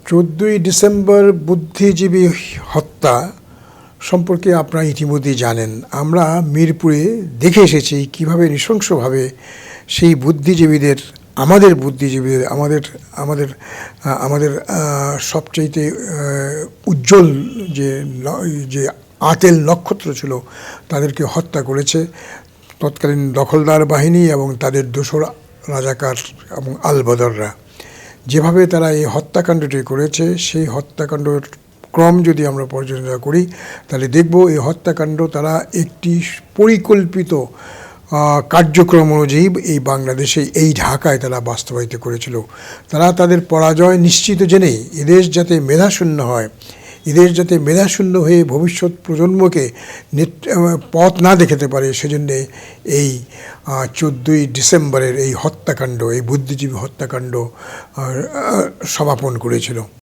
14ই December বুদ্ধিজীবী হত্যা সম্পর্কে আপনারা ইতিমধ্যেই জানেন। আমরা মিরপুরে দেখে এসেছি কীভাবে নৃশংসভাবে সেই বুদ্ধিজীবীদের আমাদের আমাদের আমাদের সবচাইতে উজ্জ্বল যে যে আতেল নক্ষত্র ছিল তাদেরকে হত্যা করেছে তৎকালীন দখলদার বাহিনী এবং তাদের দোসর রাজাকার এবং আলবদররা। যেভাবে তারা এই হত্যাকাণ্ডটি করেছে, সেই হত্যাকাণ্ডের ক্রম যদি আমরা পর্যালোচনা করি তাহলে দেখব এই হত্যাকাণ্ড তারা একটি পরিকল্পিত কার্যক্রম অনুযায়ী এই বাংলাদেশে এই ঢাকায় তারা বাস্তবায়িত করেছিল। তারা তাদের পরাজয় নিশ্চিত জেনেই এদেশ যাতে মেধাশূন্য হয়, এদেশ যাতে মেধাশূন্য হয়ে ভবিষ্যৎ প্রজন্মকে পথ না দেখাতে পারে, সেজন্যে এই 14ই ডিসেম্বরের এই হত্যাকাণ্ড, এই বুদ্ধিজীবী হত্যাকাণ্ড সমাপন করেছিল।